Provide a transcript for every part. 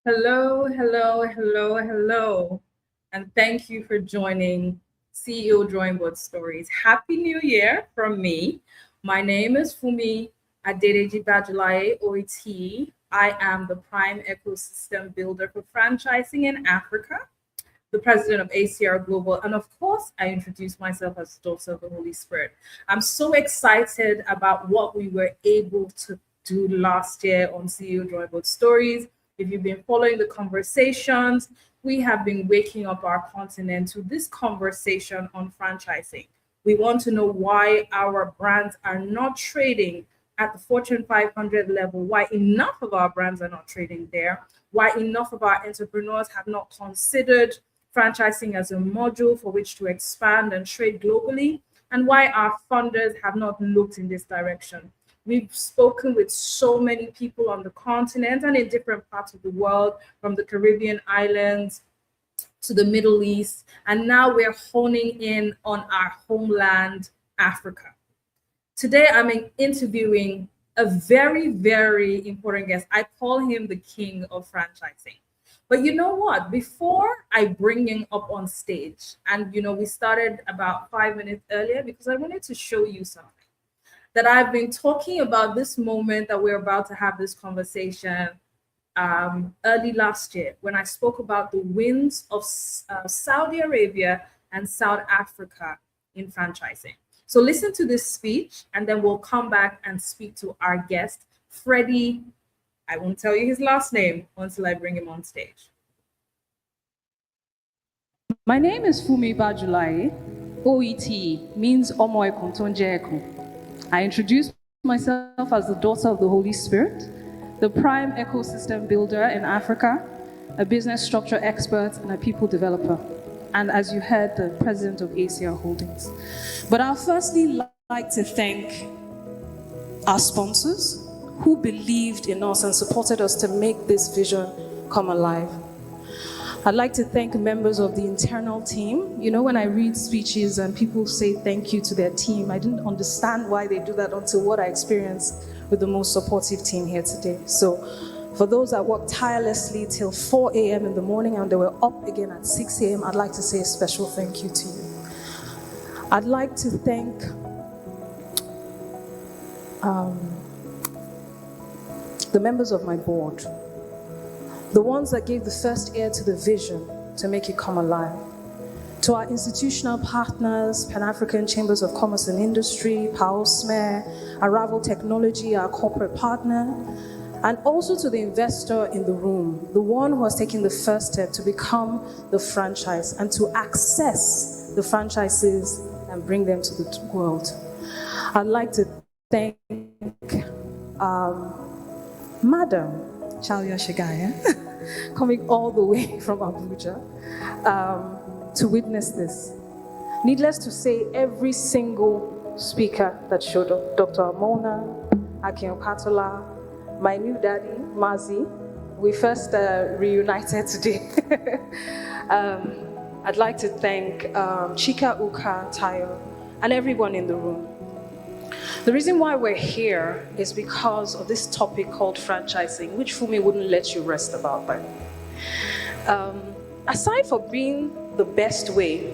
Hello, hello, hello, hello. And thank you for joining CEO Drawing Board Stories. Happy New Year from me. My name is Fumi Adedeji Bajulaye OET. I am the prime ecosystem builder for franchising in Africa, the president of ACR Global, and of course, I introduce myself as daughter of the Holy Spirit. I'm so excited about what we were able to do last year on CEO Drawing Board Stories. If you've been following the conversations, we have been waking up our continent to this conversation on franchising. We want to know why our brands are not trading at the Fortune 500 level, why enough of our brands are not trading there, why enough of our entrepreneurs have not considered franchising as a module for which to expand and trade globally, and why our funders have not looked in this direction. We've spoken with so many people on the continent and in different parts of the world, from the Caribbean islands to the Middle East, and now we're honing in on our homeland, Africa. Today, I'm interviewing a very, very important guest. I call him the king of franchising. But you know what? Before I bring him up on stage, and we started about 5 minutes earlier because I wanted to show you something that I've been talking about this moment that we're about to have this conversation early last year when I spoke about the wins of Saudi Arabia and South Africa in franchising. So listen to this speech, and then we'll come back and speak to our guest, Freddy. I won't tell you his last name until I bring him on stage. My name is Fumi Bajulaye. OET means Omoe Kontonjeko. I introduce myself as the daughter of the Holy Spirit, the prime ecosystem builder in Africa, a business structure expert, and a people developer. And as you heard, the president of ACR Holdings. But I'll firstly like to thank our sponsors who believed in us and supported us to make this vision come alive. I'd like to thank members of the internal team. You know, when I read speeches and people say thank you to their team, I didn't understand why they do that until what I experienced with the most supportive team here today. So for those that worked tirelessly till 4 a.m. in the morning and they were up again at 6 a.m., I'd like to say a special thank you to you. I'd like to thank the members of my board, the ones that gave the first ear to the vision to make it come alive. To our institutional partners, Pan-African Chambers of Commerce and Industry, PAOSME, Arrival Technology, our corporate partner, and also to the investor in the room, the one who has taken the first step to become the franchise and to access the franchises and bring them to the world. I'd like to thank Madam Chalya Shigaya, coming all the way from Abuja to witness this. Needless to say, every single speaker that showed up, Dr. Amona, Akin Okatola, my new daddy, Mazi, we first reunited today. I'd like to thank Chika, Uka, Tayo, and everyone in the room. The reason why we're here is because of this topic called franchising, which Fumi wouldn't let you rest about. But aside from being the best way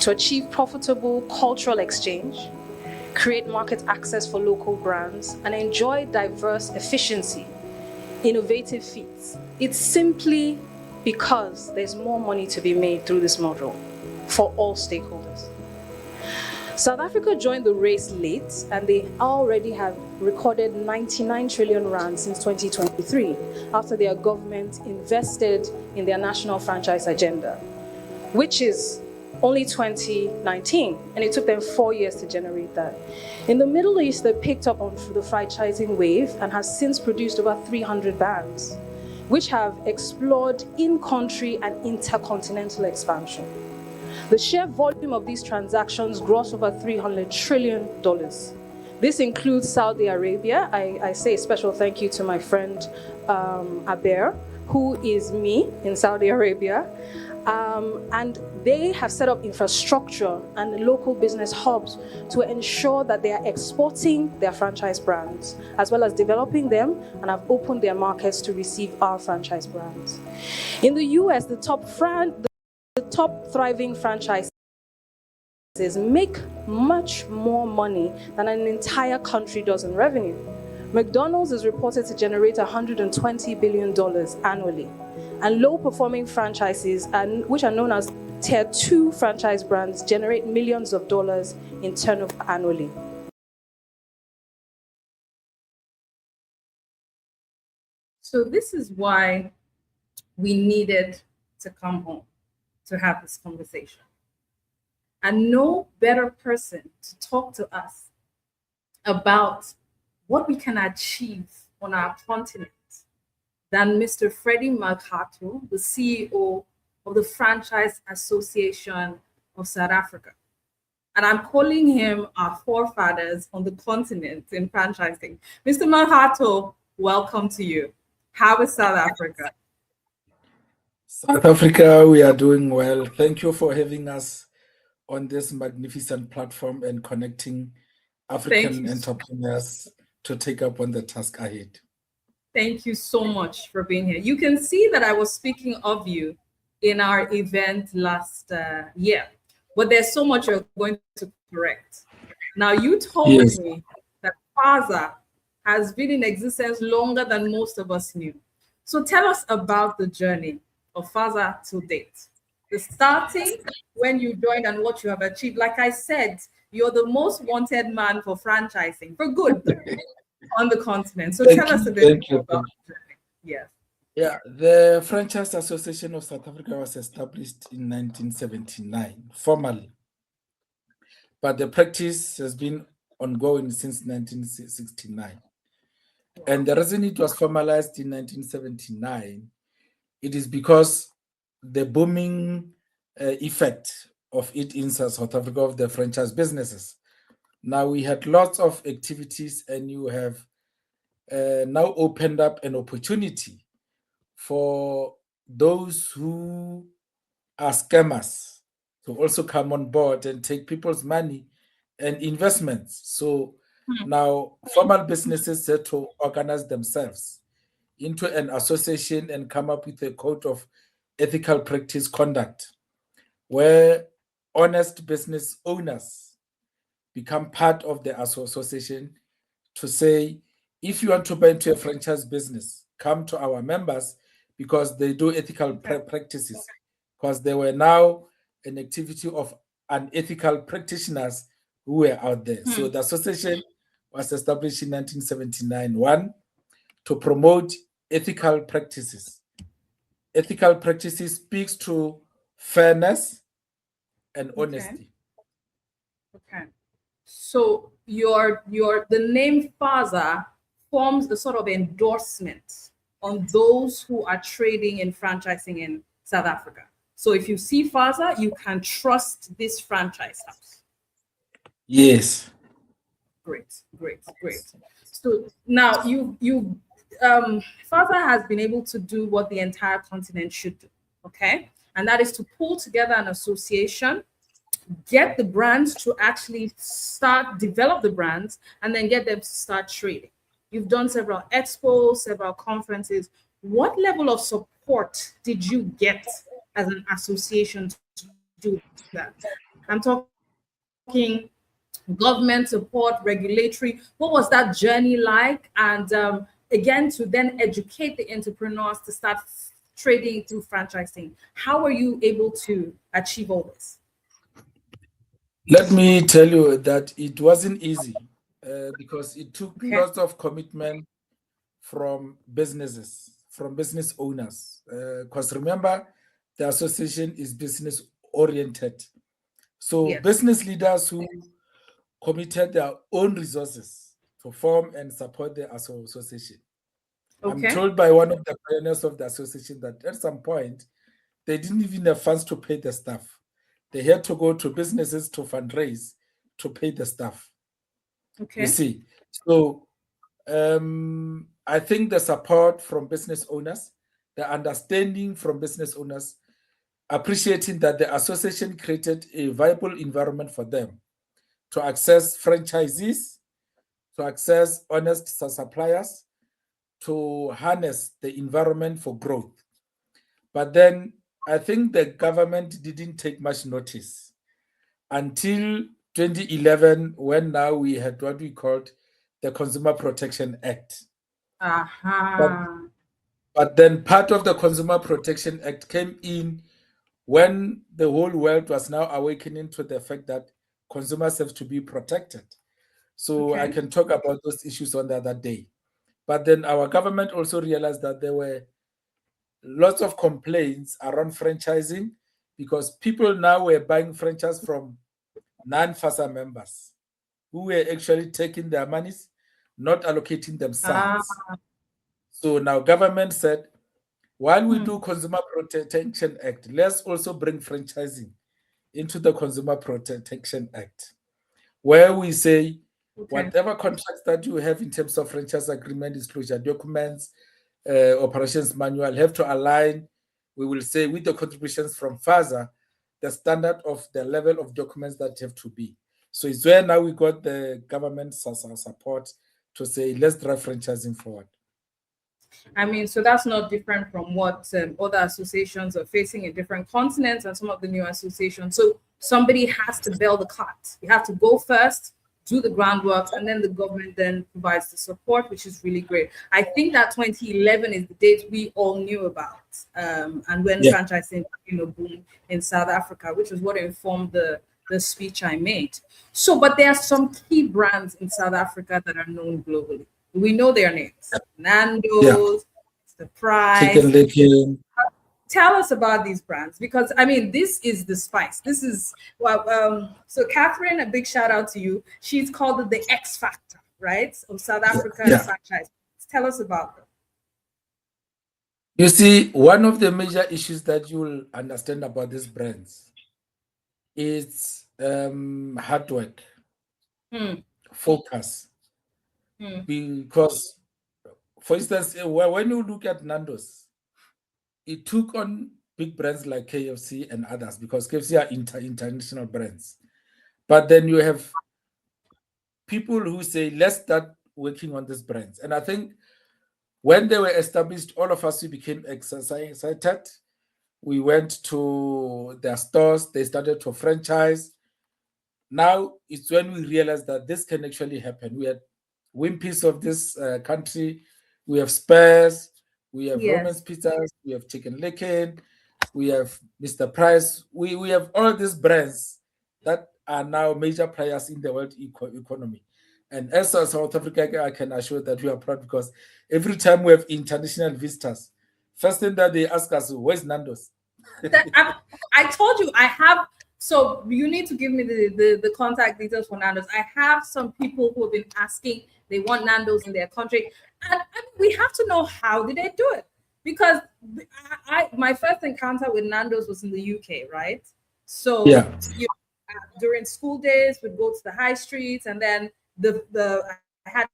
to achieve profitable cultural exchange, create market access for local brands, and enjoy diverse efficiency, innovative feats, it's simply because there's more money to be made through this model for all stakeholders. South Africa joined the race late, and they already have recorded 99 trillion rand since 2023, after their government invested in their national franchise agenda, which is only 2019, and it took them 4 years to generate that. In the Middle East, they picked up on the franchising wave and has since produced over 300 brands, which have explored in-country and intercontinental expansion. The sheer volume of these transactions gross over $300 trillion. This includes Saudi Arabia. I say a special thank you to my friend Aber, who is me in Saudi Arabia. And they have set up infrastructure and local business hubs to ensure that they are exporting their franchise brands, as well as developing them, and have opened their markets to receive our franchise brands. In the US, the top thriving franchises make much more money than an entire country does in revenue. McDonald's is reported to generate $120 billion annually, and low-performing franchises, which are known as Tier 2 franchise brands, generate millions of dollars in turnover annually. So this is why we needed to come home to have this conversation. And no better person to talk to us about what we can achieve on our continent than Mr. Freddy Makgato, the CEO of the Franchise Association of South Africa. And I'm calling him our forefathers on the continent in franchising. Mr. Makgato, welcome to you. How is South Africa? South Africa, we are doing well. Thank you for having us on this magnificent platform and connecting African entrepreneurs to take up on the task ahead. Thank you so much for being here. You can see that I was speaking of you in our event last year, but there's so much you're going to correct. Now, you told me that FASA has been in existence longer than most of us knew. So tell us about the journey of FASA to date. The starting, when you joined, and what you have achieved. Like I said, you're the most wanted man for franchising, for good, on the continent. So tell us a bit more about the journey. Yes. Yeah, the Franchise Association of South Africa was established in 1979, formally. But the practice has been ongoing since 1969. And the reason it was formalized in 1979, it is because the booming effect of it in South Africa of the franchise businesses. Now we had lots of activities, and you have now opened up an opportunity for those who are scammers to also come on board and take people's money and investments. So now formal businesses had to organize themselves into an association and come up with a code of ethical practice conduct, where honest business owners become part of the association to say, if you want to buy into a franchise business, come to our members because they do ethical practices, because they were now an activity of unethical practitioners who were out there. So the association was established in 1979, one, to promote ethical practices. Ethical practices speaks to fairness and honesty. Okay. So the name FASA forms the sort of endorsement on those who are trading in franchising in South Africa. So if you see FASA, you can trust this franchise house. Yes. Great. So now FASA has been able to do what the entire continent should do, okay? And that is to pull together an association, get the brands to actually develop the brands, and then get them to start trading. You've done several expos, several conferences. What level of support did you get as an association to do that? I'm talking government support, regulatory. What was that journey like? And again, to then educate the entrepreneurs to start trading through franchising. How were you able to achieve all this? Let me tell you that it wasn't easy because it took lots of commitment from businesses, from business owners. Because remember, the association is business oriented. So business leaders who committed their own resources to form and support the association. I'm told by one of the pioneers of the association that at some point, they didn't even have funds to pay the staff. They had to go to businesses to fundraise to pay the staff. You see, so I think the support from business owners, the understanding from business owners, appreciating that the association created a viable environment for them to access franchisees, to access honest suppliers, to harness the environment for growth. But then I think the government didn't take much notice until 2011, when now we had what we called the Consumer Protection Act. But, Aha. but then part of the Consumer Protection Act came in when the whole world was now awakening to the fact that consumers have to be protected. So I Okay. can talk about those issues on the other day. But then our government also realized that there were lots of complaints around franchising because people now were buying franchise from non-FASA members who were actually taking their monies, not allocating them Ah. sites. So now government said, while we Hmm. do Consumer Protection Act, let's also bring franchising into the Consumer Protection Act, where we say Okay. whatever contracts that you have in terms of franchise agreement, disclosure documents, operations manual have to align, we will say, with the contributions from FASA, the standard of the level of documents that have to be. So it's where now we got the government support to say, let's drive franchising forward. I mean, so that's not different from what other associations are facing in different continents and some of the new associations. So somebody has to build the cart. You have to go first, do the groundwork, and then the government then provides the support, which is really great. I think that 2011 is the date we all knew about, and when Yeah. franchising, boomed in South Africa, which is what informed the speech I made. So, but there are some key brands in South Africa that are known globally. We know their names: Yeah. Nando's, the Chicken Price. licking. Tell us about these brands, because I mean, this is the spice. This is well. So Catherine, a big shout out to you. She's called it the X Factor, right, of South Yeah. African Yeah. franchise. Tell us about them. You see, one of the major issues that you'll understand about these brands is hard work, Hmm. focus. Hmm. Because, for instance, when you look at Nando's, it took on big brands like KFC and others because KFC are international brands. But then you have people who say, let's start working on these brands. And I think when they were established, all of us, we became excited. We went to their stores, they started to franchise. Now it's when we realized that this can actually happen. We had Wimpy's of this country, we have Spares, we have Yes. Roman's Pizzas, we have Chicken Licken, we have Mr. Price. We have all these brands that are now major players in the world economy. And as a South Africa, I can assure that we are proud because every time we have international visitors, first thing that they ask us, where's Nando's? I told you I have. So you need to give me the contact details for Nando's. I have some people who have been asking. They want Nando's in their country, and we have to know how did they do it, because my first encounter with Nando's was in the UK, right? So Yeah. during school days, we'd go to the high streets, and then the I had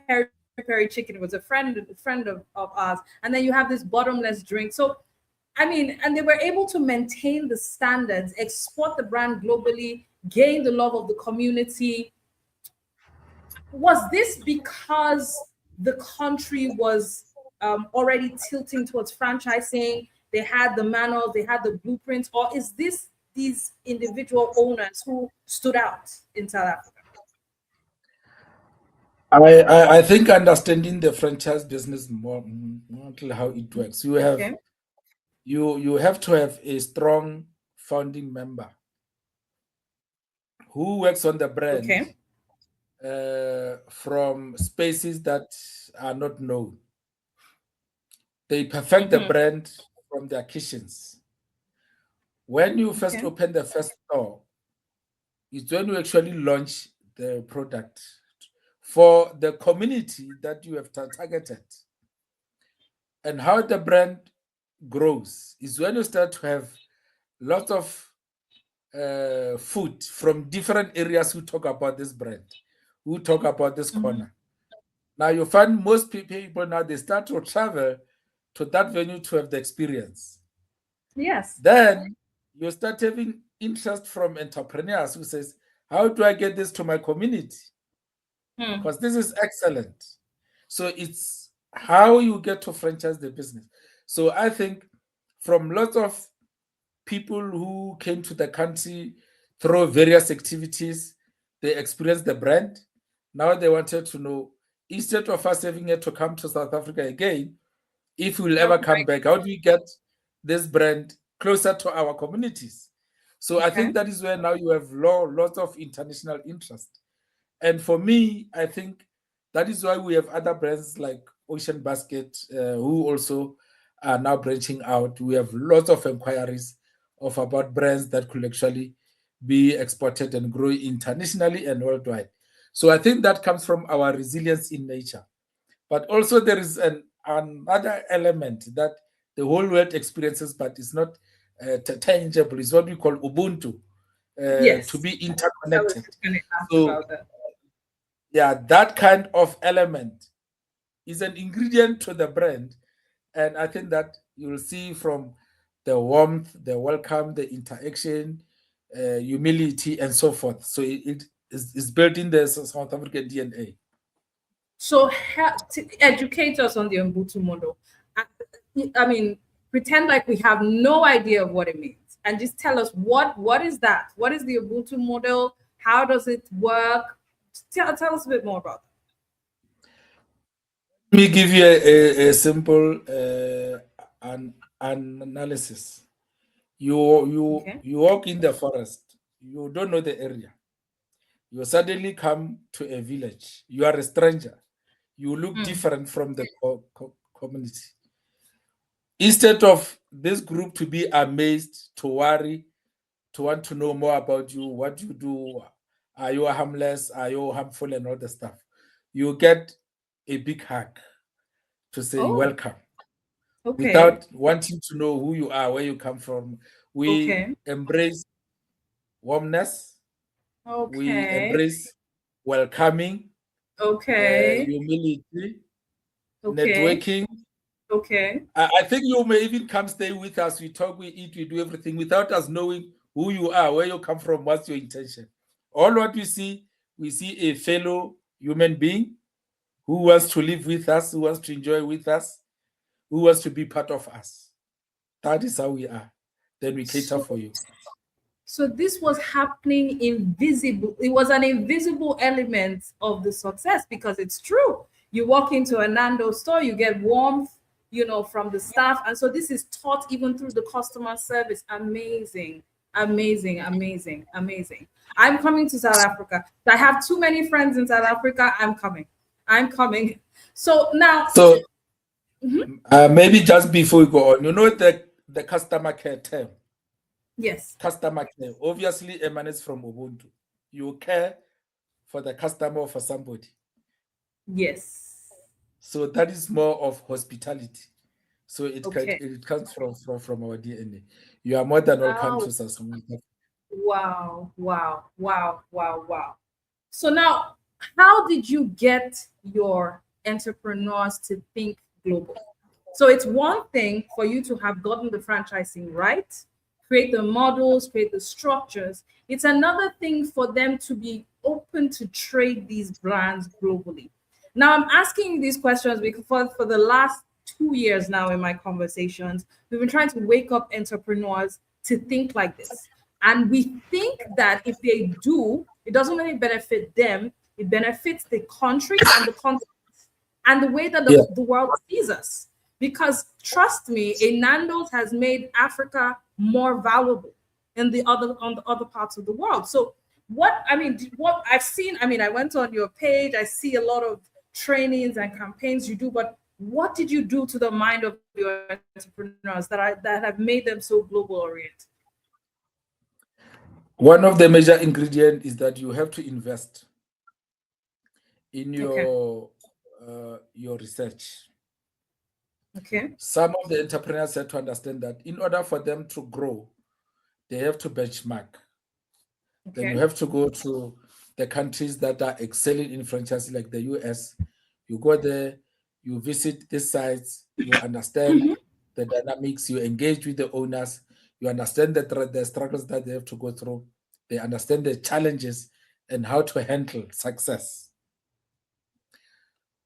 peri peri chicken. It was a friend of ours, and then you have this bottomless drink. So I mean, and they were able to maintain the standards, export the brand globally, gain the love of the community. Was this because the country was already tilting towards franchising? They had the manuals, they had the blueprints, or is this these individual owners who stood out in South Africa? I think understanding the franchise business more how it works. Okay, You have to have a strong founding member who works on the brand okay, from spaces that are not known. They perfect the hmm, brand from their kitchens. When you first okay, open the first store, it's when you actually launch the product for the community that you have targeted. And how the brand grows is when you start to have lots of food from different areas who talk about this brand, who talk about this hmm, corner. Now you find most people now they start to travel to that venue to have the experience. Yes. Then you start having interest from entrepreneurs who says, how do I get this to my community? Hmm. Because this is excellent. So it's how you get to franchise the business. So I think from lots of people who came to the country through various activities, they experienced the brand. Now they wanted to know, instead of us having it to come to South Africa again, if we'll How ever can come back, how do we get this brand closer to our communities? So I Okay. think that is where now you have lots of international interest. And for me, I think that is why we have other brands like Ocean Basket, who also are now branching out. We have lots of inquiries of about brands that could actually be exported and grow internationally and worldwide. So I think that comes from our resilience in nature. But also there is another element that the whole world experiences, but it's not tangible. It's what we call Ubuntu, to Yes. be I was interconnected. just going to ask So about that. yeah, that kind of element is an ingredient to the brand. And I think that you'll see from the warmth, the welcome, the interaction, humility, and so forth. So it is built in the South African DNA. So, to educate us on the Ubuntu model. I, I mean, pretend like we have no idea of what it means, and just tell us what is that? What is the Ubuntu model? How does it work? Tell us a bit more about Let me give you a simple an analysis. You that. you Okay. you walk in the forest. You don't know the area. You suddenly come to a village. You are a stranger. You look Hmm. different from the community. Instead of this group to be amazed, to worry, to want to know more about you, what you do, are you harmless, are you harmful, and all the stuff, you get a big hug to say Oh, welcome okay. without wanting to know who you are, where you come from. We Okay. embrace warmness, we Okay. embrace welcoming, Okay. humility, Okay. networking. Okay. I think you may even come stay with us. We talk, we eat, we do everything without us knowing who you are, where you come from, what's your intention. All what we see a fellow human being who wants to live with us, who wants to enjoy with us, who wants to be part of us. That is how we are. Then we cater So for you. So this was happening invisible. It was an invisible element of the success because it's true. You walk into a Nando store, you get warmth, from the staff. And so this is taught even through the customer service. Amazing, amazing, amazing, amazing. I'm coming to South Africa. I have too many friends in South Africa. I'm coming. I'm coming. So now, So mhm, maybe just before we go on, you know the customer care term. yes, Customer care obviously emanates from Ubuntu. You care for the customer or for somebody. yes. So that is more of hospitality. So Okay. it comes from our DNA. You are more than welcome Oh, to Sassumu. wow, wow, wow, wow, wow. So now, how did you get your entrepreneurs to think global? So it's one thing for you to have gotten the franchising right, create the models, create the structures. It's another thing for them to be open to trade these brands globally. Now, I'm asking these questions because for the last 2 years now in my conversations, we've been trying to wake up entrepreneurs to think like this. And we think that if they do, it doesn't only benefit them, it benefits the country and the continent and the way that Yeah. the world sees us. Because trust me, a Nando's has made Africa more valuable in the other on the other parts of the world. So what I've seen, I went on your page, I see a lot of trainings and campaigns you do, but what did you do to the mind of your entrepreneurs that have made them so global oriented? One of the major ingredients is that you have to invest in Okay. your research. Okay. Some of the entrepreneurs have to understand that in order for them to grow, they have to benchmark. Then you Okay. have to go to the countries that are excelling in franchising, like the US. You go there, you visit these sites, you understand. the dynamics, you engage with the owners, you understand the struggles that they have to go through, they understand the challenges and how to handle success.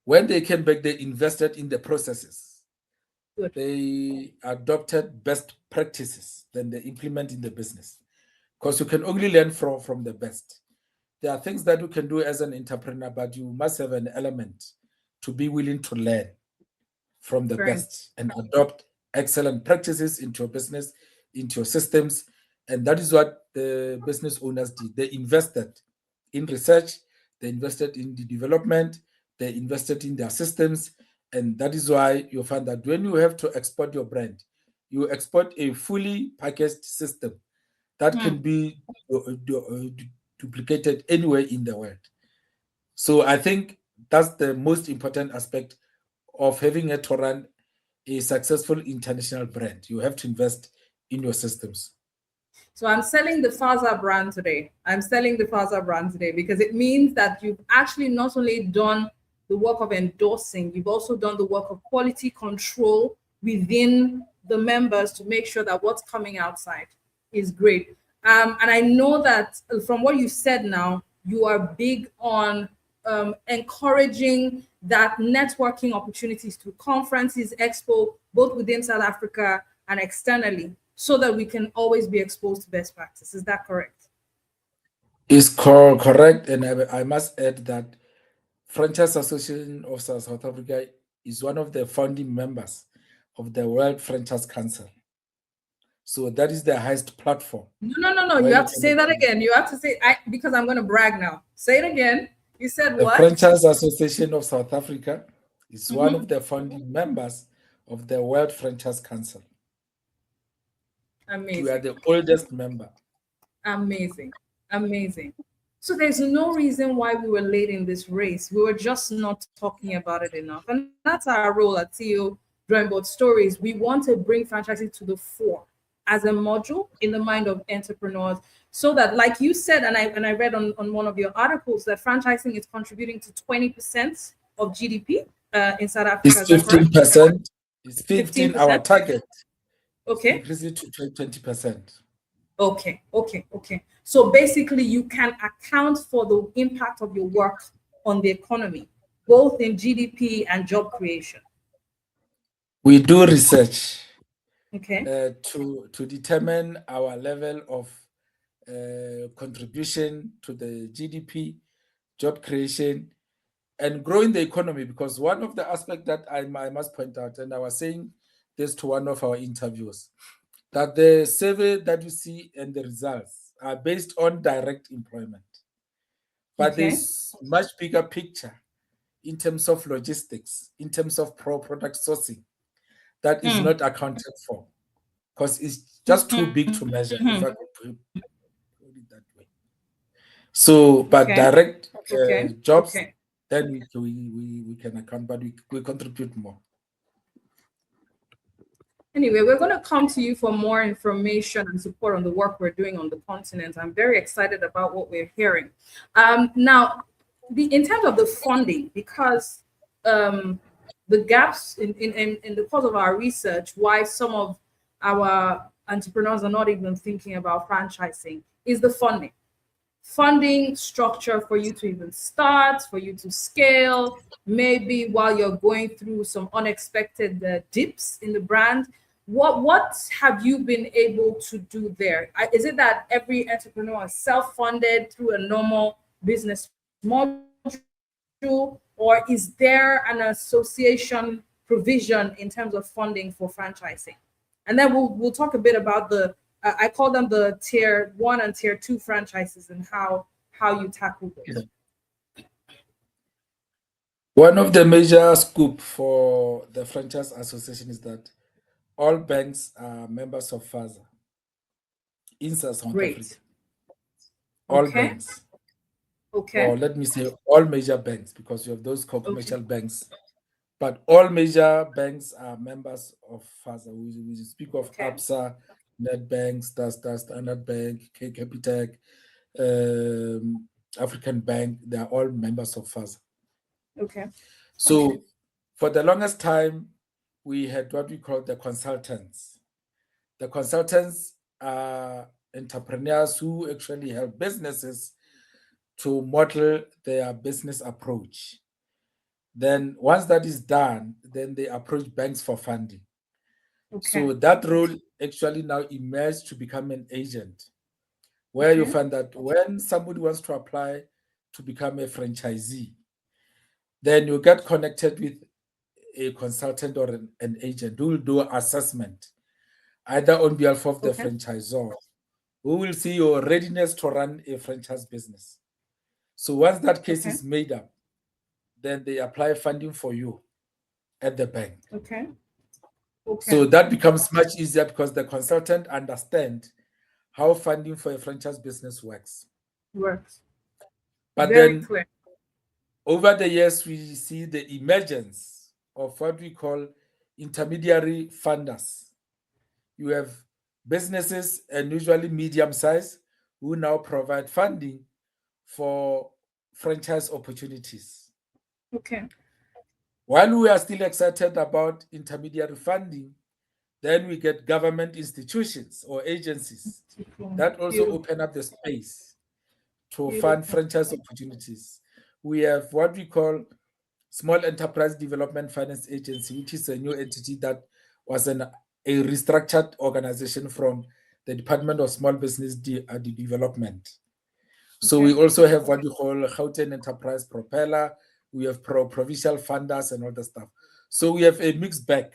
When they came back, they invested in the processes. Good. They adopted best practices, then they implement in the business. Because you can only learn from the best. There are things that you can do as an entrepreneur, but you must have an element to be willing to learn from the Very best and adopt excellent practices into your business, into your systems. And that is what the business owners did. They invested in research, they invested in the development, they invested in their systems. And that is why you find that when you have to export your brand, you export a fully packaged system that can be duplicated anywhere in the world. So I think that's the most important aspect of having to run a successful international brand. You have to invest in your systems. So I'm selling the FASA brand today. I'm selling the FASA brand today because it means that you've actually not only done the work of endorsing, you've also done the work of quality control within the members to make sure that what's coming outside is great. And I know that from what you said now, you are big on encouraging that networking opportunities through conferences, expo, both within South Africa and externally, so that we can always be exposed to best practice. Is that correct? Is correct, and I must add that Franchise Association of South Africa is one of the founding members of the World Franchise Council. So that is the highest platform. No. You have to say that again. You have to say because I'm going to brag now. Say it again. You said the what? Franchise Association of South Africa is one of the founding members of the World Franchise Council. Amazing. We are the oldest member. Amazing. So there's no reason why we were late in this race. We were just not talking about it enough. And that's our role at CEO Drawing Board Stories. We want to bring franchising to the fore as a module in the mind of entrepreneurs, so that, like you said, and I read on one of your articles, that franchising is contributing to 20% of GDP in South Africa. It's 15%. It's 15%. Our target. Okay. Increase it to 20%. Okay. So basically, you can account for the impact of your work on the economy, both in GDP and job creation. We do research, okay, to determine our level of contribution to the GDP, job creation, and growing the economy. Because one of the aspects that I must point out, and I was saying this to one of our interviewers, that the survey that you see and the results are based on direct employment. But there's much bigger picture in terms of logistics, in terms of product sourcing, that is not accounted for, because it's just too big to measure, if I could put it that way. So, but direct jobs, then we can account, but we contribute more. Anyway, we're going to come to you for more information and support on the work we're doing on the continent. I'm very excited about what we're hearing. Now, in terms of the funding, because the gaps in the course of our research, why some of our entrepreneurs are not even thinking about franchising, is the funding structure for you to even start, for you to scale, maybe while you're going through some unexpected dips in the brand. What have you been able to do there? Is it that every entrepreneur is self-funded through a normal business module, or is there an association provision in terms of funding for franchising? And then we'll talk a bit about the I call them the tier 1 and tier 2 franchises and how you tackle those. One of the major scoop for the Franchise Association is that all banks are members of FASA in South Africa. All banks. Or let me say all major banks, because you have those commercial banks. But all major banks are members of FASA. We speak of ABSA, Nedbank, Standard Bank, Capitec, African Bank. They are all members of FASA. Okay. So for the longest time, we had what we call the consultants. The consultants are entrepreneurs who actually help businesses to model their business approach. Then once that is done, then they approach banks for funding. Okay. So that role actually now emerged to become an agent, where you Okay. find that when somebody wants to apply to become a franchisee, then you get connected with a consultant or an agent who will do assessment either on behalf of the Okay. franchisor, who will see your readiness to run a franchise business. So once that case Okay. is made up, then they apply funding for you at the bank. Okay. Okay. So that becomes much easier because the consultant understands how funding for a franchise business works. Works. But Very then clear. over the years, we see the emergence of what we call intermediary funders. You have businesses, and usually medium size, who now provide funding for franchise opportunities. Okay. While we are still excited about intermediary funding, then we get government institutions or agencies that also Beautiful. open up the space to fund Beautiful. franchise opportunities. We have what we call Small Enterprise Development Finance Agency, which is a new entity that was a restructured organization from the Department of Small Business Development. So we Okay. also have what we call Gauteng Enterprise Propeller. We have provincial funders and all that stuff. So we have a mixed bag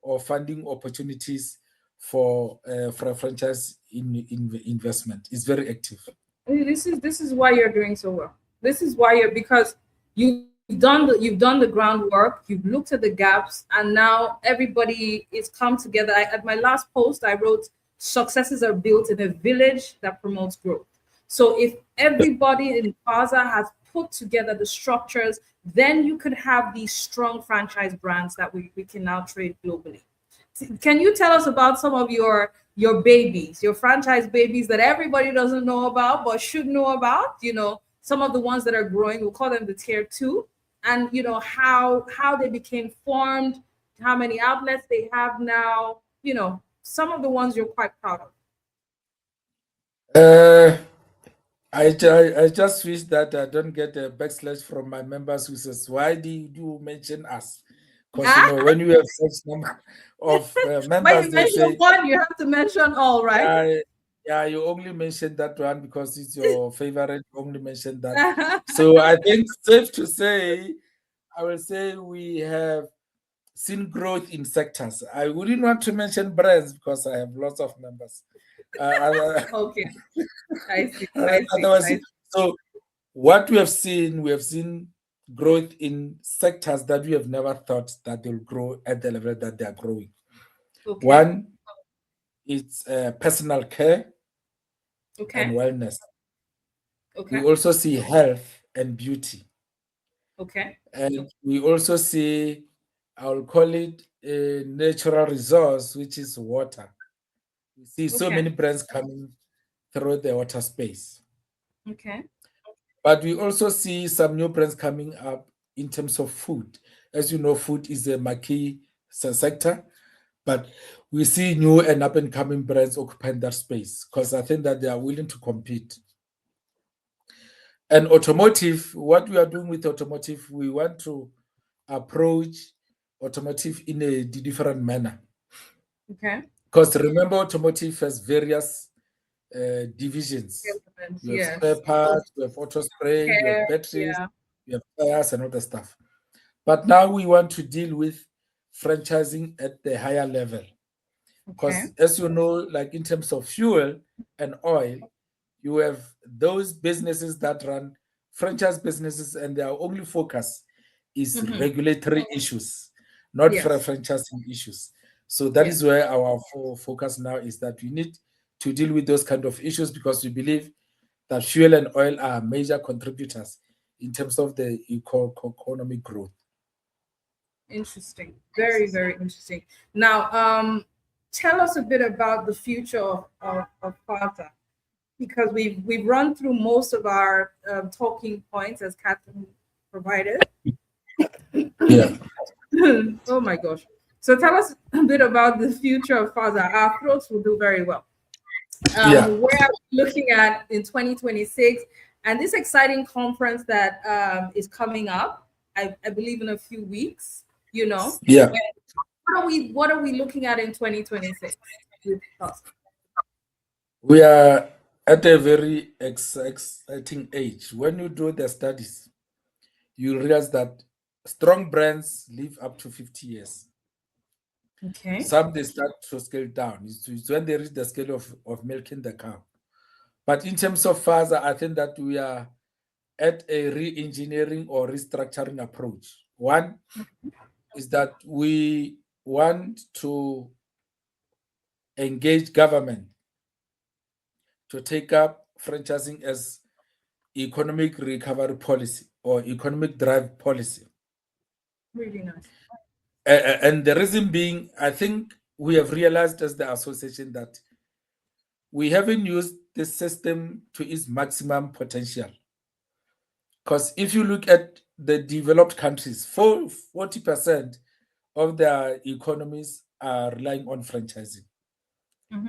of funding opportunities for franchise investment. It's very active. This is why you're doing so well. This is why because you've done the groundwork, you've looked at the gaps, and now everybody is come together. At my last post, I wrote, "Successes are built in a village that promotes growth." So if everybody in FASA has put together the structures, then you could have these strong franchise brands that we can now trade globally. Can you tell us about some of your babies, your franchise babies that everybody doesn't know about but should know about? Some of the ones that are growing, we'll call them the tier two, and how they became formed, how many outlets they have now. Some of the ones you're quite proud of. Uh, I just wish that I don't get a backslash from my members who says, "Why do you mention us?" Because when you have such number of When members, you they mention say, one, you have to mention all, right? yeah, you only mention that one because it's your favorite. You only mention that. So I think safe to say, I will say we have seen growth in sectors. I wouldn't want to mention brands because I have lots of members. Okay, I see. I see. Otherwise, so what we have seen growth in sectors that we have never thought that they'll grow at the level that they are growing. Okay. One, it's personal care and Okay. wellness. We Okay. also see health and beauty. Okay. And we also see, I'll call it a natural resource, which is water. We see so Okay. many brands coming through the water space. Okay. But we also see some new brands coming up in terms of food. As you know, food is a marquee sector, but we see new and up and coming brands occupying that space because I think that they are willing to compete. And automotive, what we are doing with automotive, we want to approach automotive in a different manner. Okay. Because remember, automotive has various divisions. Elements, You have spare yes. parts, you have auto spray, you have Care. batteries, Yeah. you have tires and other stuff. But now we want to deal with franchising at the higher level. Okay. Because as you know, like in terms of fuel and oil, you have those businesses that run franchise businesses and their only focus is Mm-hmm. regulatory issues, not Yes. franchising issues. So that is Yes. where our focus now is that we need to deal with those kind of issues because we believe that fuel and oil are major contributors in terms of the economic growth. Interesting. Very, very interesting. Now, tell us a bit about the future of FATA, because we've run through most of our talking points as Catherine provided. Yeah. Oh my gosh. So tell us a bit about the future of FASA. Our throats will do very well. Yeah. Where are we looking at in 2026? And this exciting conference that is coming up, I believe in a few weeks, you know. Yeah. What are we looking at in 2026 with FASA? We are at a very exciting age. When you do the studies, you realize that strong brands live up to 50 years. Okay. Some they start to scale down. It's when they reach the scale of milking the cow. But in terms of FASA, I think that we are at a re-engineering or restructuring approach. One is that we want to engage government to take up franchising as economic recovery policy or economic drive policy. Really nice. And the reason being, I think we have realized as the association that we haven't used this system to its maximum potential. Because if you look at the developed countries, 40% of their economies are relying on franchising.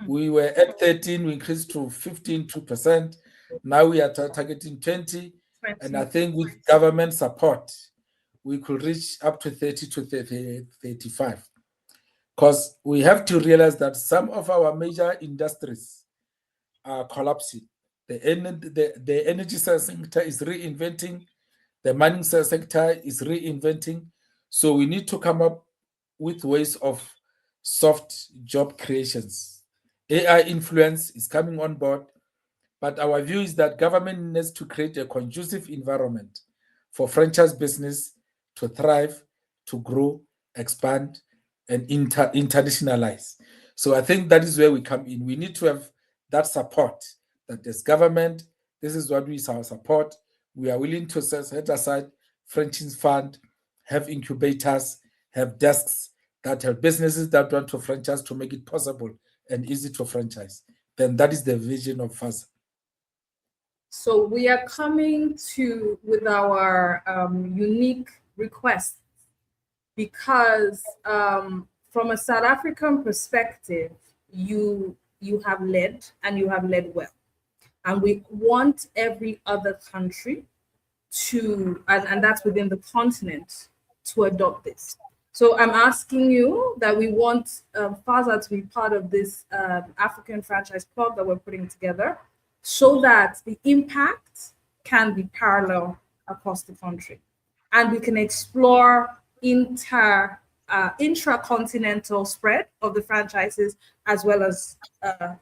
We were at 13, we increased to 15.2%. Now we are targeting 20. And I think with government support, we could reach up to 30 to 35. Because we have to realize that some of our major industries are collapsing. The energy sector is reinventing, the mining sector is reinventing. So we need to come up with ways of soft job creations. AI influence is coming on board, but our view is that government needs to create a conducive environment for franchise business to thrive, to grow, expand, and internationalize. So I think that is where we come in. We need to have that support that as government, this is what we support. We are willing to set aside franchise fund, have incubators, have desks that have businesses that want to franchise to make it possible and easy to franchise. Then that is the vision of FASA. So we are coming to with our unique request because from a South African perspective, you have led and you have led well, and we want every other country to, and that's within the continent, to adopt this. So I'm asking you that we want FASA to be part of this African franchise club that we're putting together, so that the impact can be parallel across the country, and we can explore intracontinental spread of the franchises as well as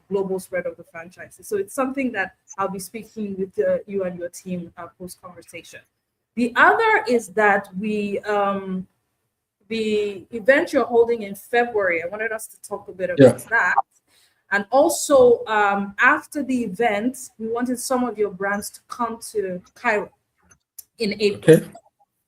global spread of the franchises. So it's something that I'll be speaking with you and your team post conversation. The other is that the event you're holding in February, I wanted us to talk a bit about that. And also, after the event, we wanted some of your brands to come to Cairo in April,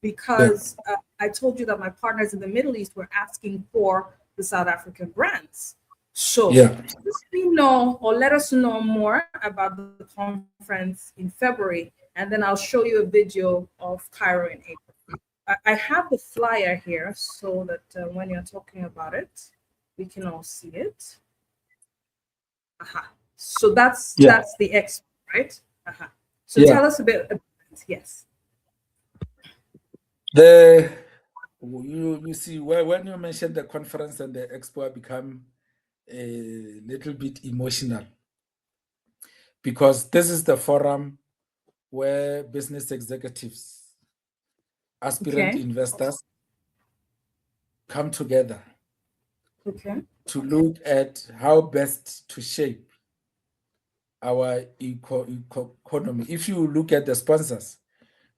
because I told you that my partners in the Middle East were asking for the South African brands. So let me know, or let us know more about the conference in February, and then I'll show you a video of Cairo in April. I have the flyer here so that when you're talking about it, we can all see it. So that's the expo, right? So tell us a bit about it. Yes. You see, when you mentioned the conference and the expo, I become a little bit emotional, because this is the forum where business executives, aspirant investors come together to look at how best to shape our economy. If you look at the sponsors,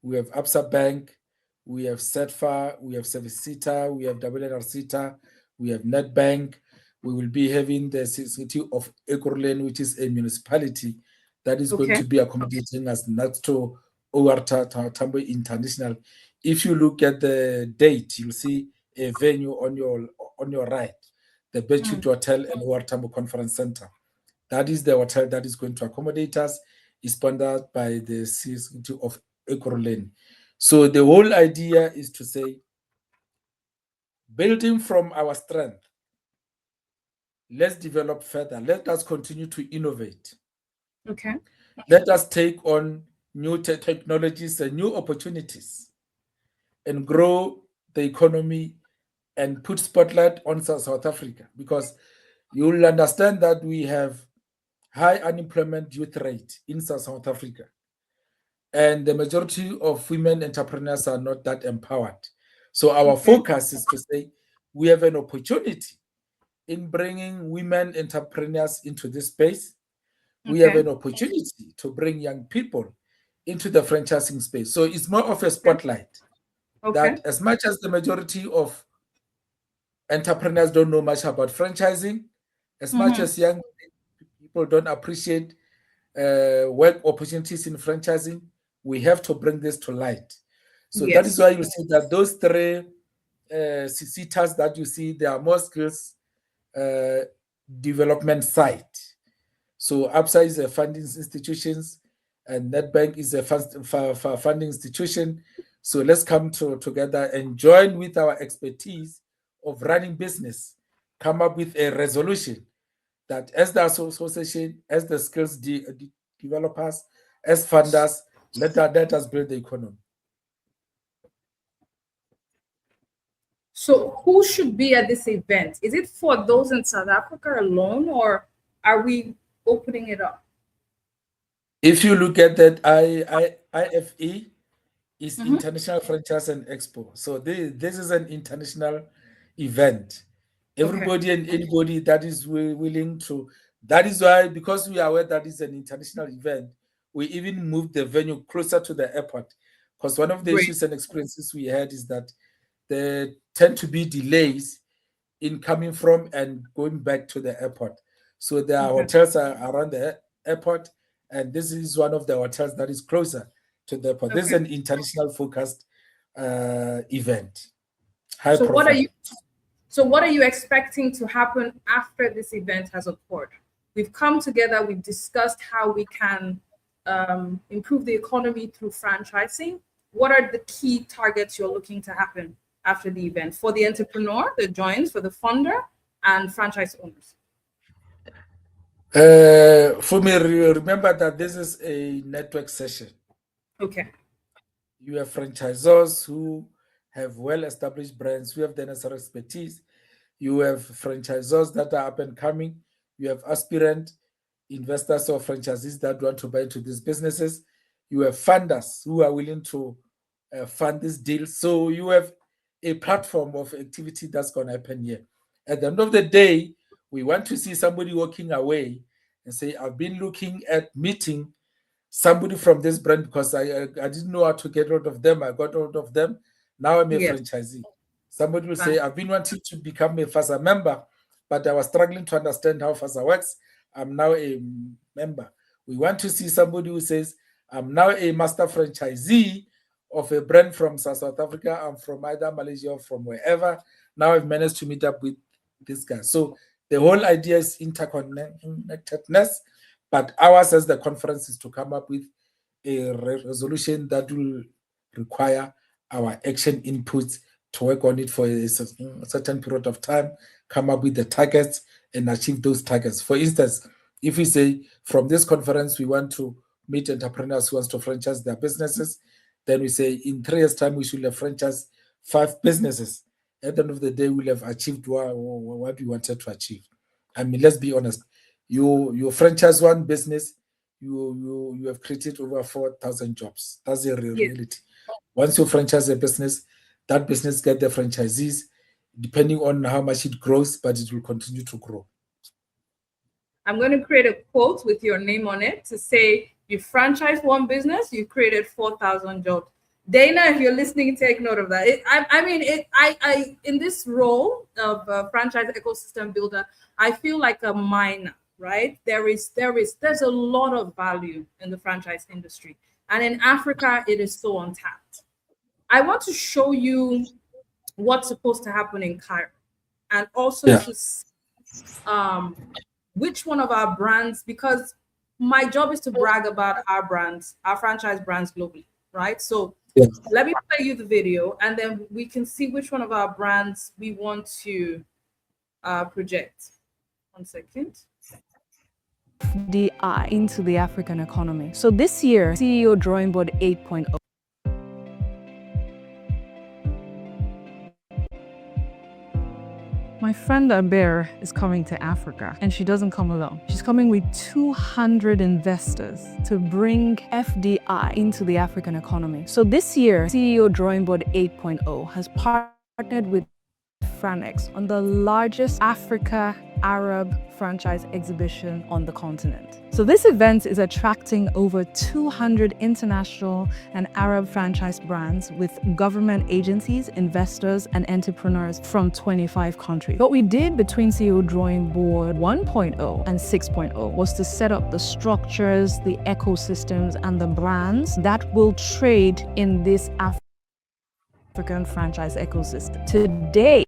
we have Absa Bank, we have SETFA, we have Servicita, we have WNRCita, we have NetBank. We will be having the city of Ekurhuleni, which is a municipality that is going to be accommodating us next to OR Tambo International. If you look at the date, you'll see a venue on your right, the Beachwood Hotel and OR Tambo Conference Center. That is the hotel that is going to accommodate us. Is sponsored by the city of Ekurhuleni. So the whole idea is to say building from our strength, let's develop further. Let us continue to innovate. Okay. Let us take on new technologies and new opportunities and grow the economy and put spotlight on South Africa, because you'll understand that we have high unemployment youth rate in South Africa, and the majority of women entrepreneurs are not that empowered. So our Okay. focus is to say we have an opportunity in bringing women entrepreneurs into this space. We have Okay. an opportunity to bring young people into the franchising space. So it's more of a Okay. spotlight, Okay. that as much as the majority of entrepreneurs don't know much about franchising, as much Mm-hmm. as young people don't appreciate work opportunities in franchising, we have to bring this to light. So that is Yes. why you see that those three seaters that you see, there are more skills uh, development side. So ABSA is a funding institutions, and NetBank is a funding institution. So let's come together and join with our expertise of running business, come up with a resolution that as the association, as the skills developers, as funders, let us build the economy. So who should be at this event? Is it for those in South Africa alone, or are we opening it up? If you look at that, IFE is Mm-hmm. International Franchise and Expo. So this is an international event. Okay. Everybody and anybody that is willing to. That is why, because we are aware that it's an international event, we even moved the venue closer to the airport. Because one of the Great. issues and experiences we had is that there tend to be delays in coming from and going back to the airport. So there are Okay. hotels around the airport, and this is one of the hotels that is closer to the airport. This is Okay. an international focused event, high So what are profile. you so what are you expecting to happen after this event has occurred? We've come together, we've discussed how we can improve the economy through franchising. What are the key targets you're looking to happen after the event for the entrepreneur that joins, for the funder, and franchise owners? For me, remember that this is a network session. Okay. You have franchisors who have well-established brands, who have the necessary expertise. You have franchisors that are up and coming. You have aspirant investors or franchisees that want to buy into these businesses. You have funders who are willing to fund this deal. So you have a platform of activity that's going to happen here. At the end of the day, we want to see somebody walking away and say, I've been looking at meeting somebody from this brand because I didn't know how to get rid of them. I got rid of them. Now I'm a Yes. franchisee. Somebody will say, Fine. I've been wanting to become a FASA member, but I was struggling to understand how FASA works. I'm now a member. We want to see somebody who says, I'm now a master franchisee of a brand from South Africa. I'm from either Malaysia or from wherever. Now I've managed to meet up with this guy. So the whole idea is interconnectedness, but ours as the conference is to come up with a resolution that will require our action inputs to work on it for a certain period of time, come up with the targets and achieve those targets. For instance, if we say from this conference we want to meet entrepreneurs who want to franchise their businesses, then we say in 3 years' time we should have franchised 5 businesses. At the end of the day, we'll have achieved what we wanted to achieve. I mean, let's be honest. You franchise one business, you have created over 4,000 jobs. That's a Yes. reality. Once you franchise a business, that business get the franchisees, depending on how much it grows, but it will continue to grow. I'm going to create a quote with your name on it to say you franchised one business, you created 4,000 jobs. Dana, if you're listening, take note of that. I in this role of franchise ecosystem builder, I feel like a miner, right? There's a lot of value in the franchise industry, and in Africa, it is so untapped. I want to show you what's supposed to happen in Cairo, and also Yeah. to um, which one of our brands, because my job is to brag about our brands, our franchise brands globally, right? So Yes. Let me play you the video, and then we can see which one of our brands we want to project. 1 second. FDI into the African economy. So this year, CEO Drawing Board 8.0. My friend Aber is coming to Africa, and she doesn't come alone. She's coming with 200 investors to bring FDI into the African economy. So this year, CEO Drawing Board 8.0 has partnered with Franex on the largest Africa Arab franchise exhibition on the continent. So this event is attracting over 200 international and Arab franchise brands with government agencies, investors, and entrepreneurs from 25 countries. What we did between CEO Drawing Board 1.0 and 6.0 was to set up the structures, the ecosystems, and the brands that will trade in this African franchise ecosystem. Today,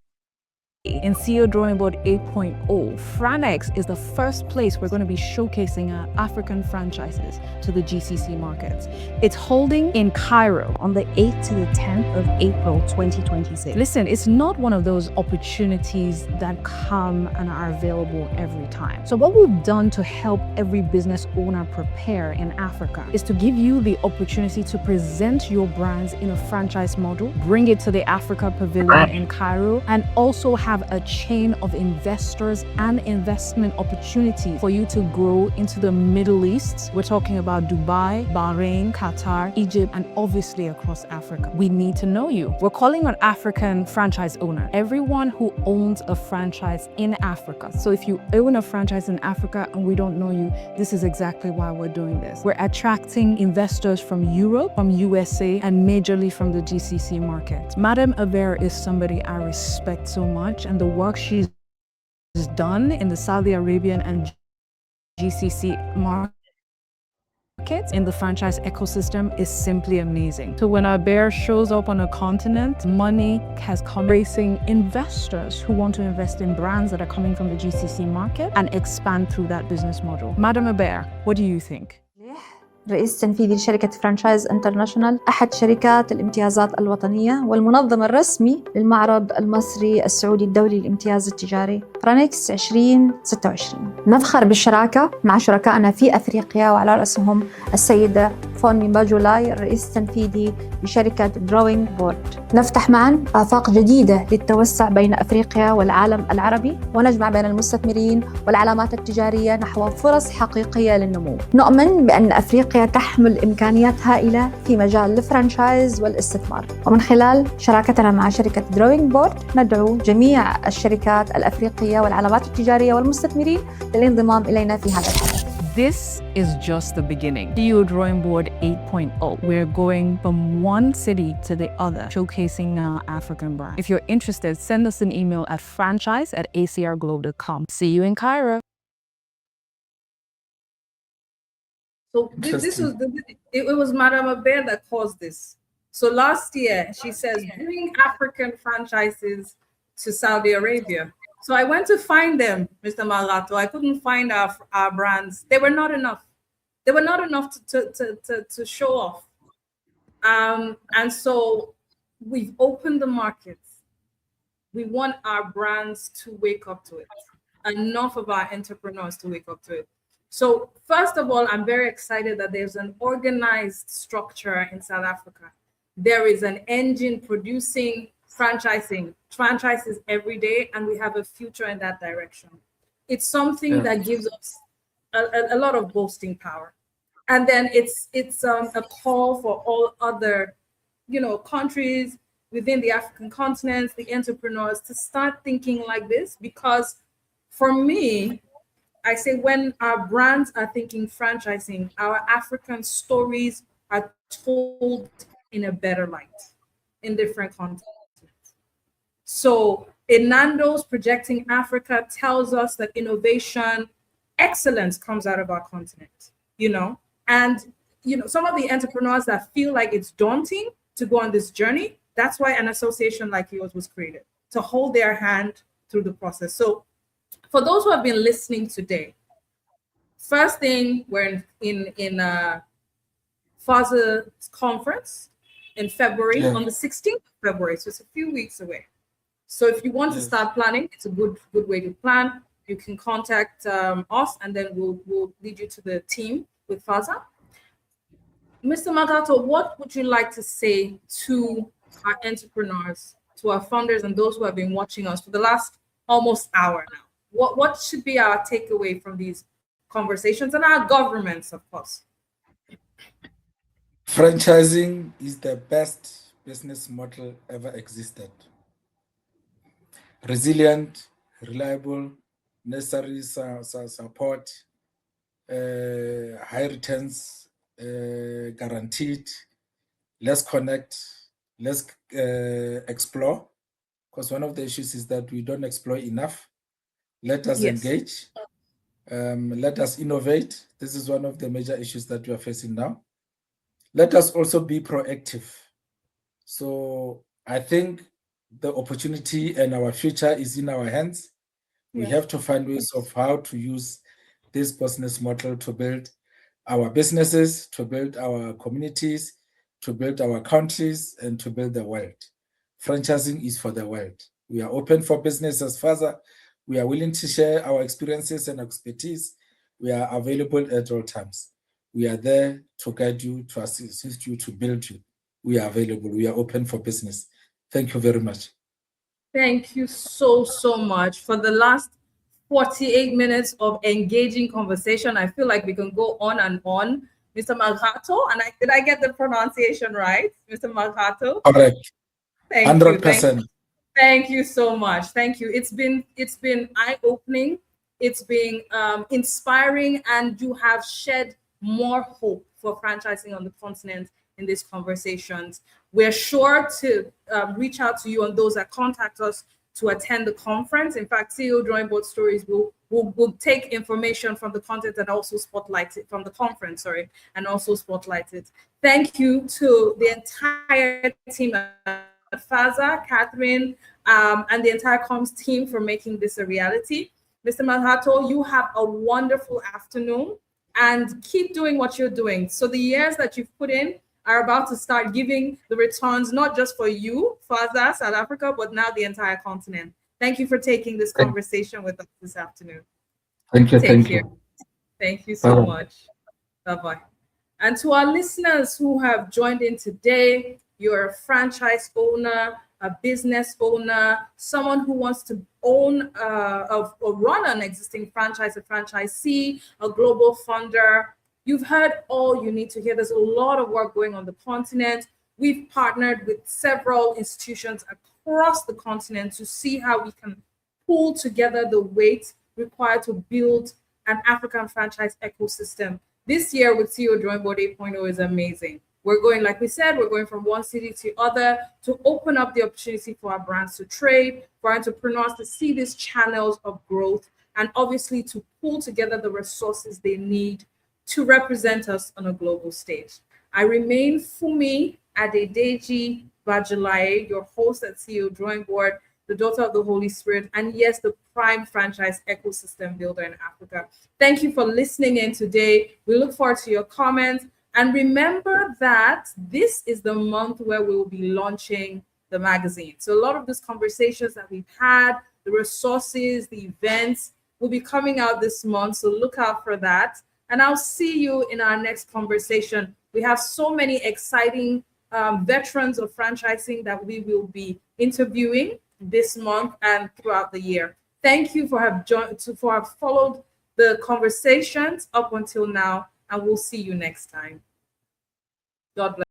in CEO Drawing Board 8.0, Franex is the first place we're going to be showcasing our African franchises to the GCC markets. It's holding in Cairo on the 8th to the 10th of April 2026. Listen, it's not one of those opportunities that come and are available every time. So what we've done to help every business owner prepare in Africa is to give you the opportunity to present your brands in a franchise model, bring it to the Africa Pavilion in Cairo, and also have a chain of investors and investment opportunity for you to grow into the Middle East. We're talking about Dubai, Bahrain, Qatar, Egypt, and obviously across Africa. We need to know you. We're calling on African franchise owner, everyone who owns a franchise in Africa. So if you own a franchise in Africa and we don't know you, this is exactly why we're doing this. We're attracting investors from Europe, from USA, and majorly from the GCC market. Madame Aber is somebody I respect so much, and the work she's done in the Saudi Arabian and GCC markets in the franchise ecosystem is simply amazing. So when our bear shows up on a continent, money has come racing investors who want to invest in brands that are coming from the GCC market and expand through that business model. Madam Aber, what do you think? رئيس تنفيذي لشركة فرانشايز انترناشونال، أحد شركات الامتيازات الوطنية والمنظم الرسمي للمعرض المصري السعودي الدولي للامتياز التجاري فرانكس 2026. نفخر بالشراكة مع شركائنا في أفريقيا وعلى رأسهم السيدة فونمي باجولاي الرئيس التنفيذي لشركة دروينج بورد. نفتح معا آفاق جديدة للتوسع بين أفريقيا والعالم العربي ونجمع بين المستثمرين والعلامات التجارية نحو فرص حقيقية للنمو. نؤمن بأن أفريقيا تحمل إمكانيات هائلة في مجال الفرانشايز والاستثمار، ومن خلال شراكتنا مع شركة دروينج بورد ندعو جميع الشركات الأفريقية والعلامات التجارية والمستثمرين للانضمام إلينا في هذا الحدث. This is just the beginning. CEO Drawing Board 8.0. We're going from one city to the other, showcasing our African brand. If you're interested, send us an email at franchise@acrglobe.com. See you in Cairo. So this was it was Madame Aber that caused this. So last year she says bring African franchises to Saudi Arabia. So I went to find them, Mr. Makgato. I couldn't find our brands. They were not enough. They were not enough to show off. And so we've opened the markets. We want our brands to wake up to it. Enough of our entrepreneurs to wake up to it. So first of all, I'm very excited that there's an organized structure in South Africa. There is an engine producing franchises every day, and we have a future in that direction. It's something that gives us a lot of boasting power. And then it's a call for all other, countries within the African continent, the entrepreneurs, to start thinking like this, because for me, I say when our brands are thinking franchising, our African stories are told in a better light in different continents. So Nando's projecting Africa tells us that innovation, excellence comes out of our continent, and some of the entrepreneurs that feel like it's daunting to go on this journey, that's why an association like yours was created, to hold their hand through the process. So for those who have been listening today, first thing, we're in FASA conference. in February, Yeah. on the 16th of February. So it's a few weeks away. So if you want to Yes. start planning, it's a good way to plan. You can contact us, and then we'll lead you to the team with FASA. Mr. Makgato, what would you like to say to our entrepreneurs, to our founders, and those who have been watching us for the last almost hour now? What should be our takeaway from these conversations, and our governments, of course? Franchising is the best business model ever existed. Resilient, reliable, necessary support, high returns guaranteed. Let's connect, let's explore, because one of the issues is that we don't explore enough. Let us engage. Let us innovate. This is one of the major issues that we are facing now. Let us also be proactive. So I think the opportunity and our future is in our hands. We have to find ways of how to use this business model to build our businesses, to build our communities, to build our countries, and to build the world. Franchising is for the world. We are open for business as FASA. We are willing to share our experiences and expertise. We are available at all times. We are there to guide you, to assist you, to build you. We are available. We are open for business. Thank you very much. Thank you so much for the last 48 minutes of engaging conversation. I feel like we can go on and on. Mr. Makgato, and did I get the pronunciation right? Mr. Makgato? Correct. Thank you. 100%. Thank you so much. Thank you. It's been eye-opening. It's been inspiring, and you have shed more hope for franchising on the continent in these conversations. We're sure to reach out to you and those that contact us to attend the conference. In fact, CEO Drawing Board Stories will take information from the content and also spotlight it from the conference, and also spotlight it. Thank you to the entire team at FASA, Catherine, and the entire comms team for making this a reality. Mr. Makgato, you have a wonderful afternoon, and keep doing what you're doing. So the years that you've put in are about to start giving the returns, not just for you, FASA, South Africa, but now the entire continent. Thank you for taking this conversation with us this afternoon. Thank you. Take care. Thank you so much. Bye-bye. And to our listeners who have joined in today, you're a franchise owner, a business owner, someone who wants to own or run an existing franchise, a franchisee, a global funder. You've heard all you need to hear. There's a lot of work going on the continent. We've partnered with several institutions across the continent to see how we can pull together the weight required to build an African franchise ecosystem. This year with CEO Drawing Board 8.0 is amazing. We're going, like we said, we're going from one city to other to open up the opportunity for our brands to trade, for entrepreneurs to see these channels of growth, and obviously to pull together the resources they need to represent us on a global stage. I remain Fumi Adedeji Bajalaye, your host at CEO Drawing Board, the daughter of the Holy Spirit, and yes, the prime franchise ecosystem builder in Africa. Thank you for listening in today. We look forward to your comments. And remember that this is the month where we will be launching the magazine. So a lot of these conversations that we've had, the resources, the events will be coming out this month. So look out for that. And I'll see you in our next conversation. We have so many exciting veterans of franchising that we will be interviewing this month and throughout the year. Thank you for have followed the conversations up until now, and we'll see you next time. God bless.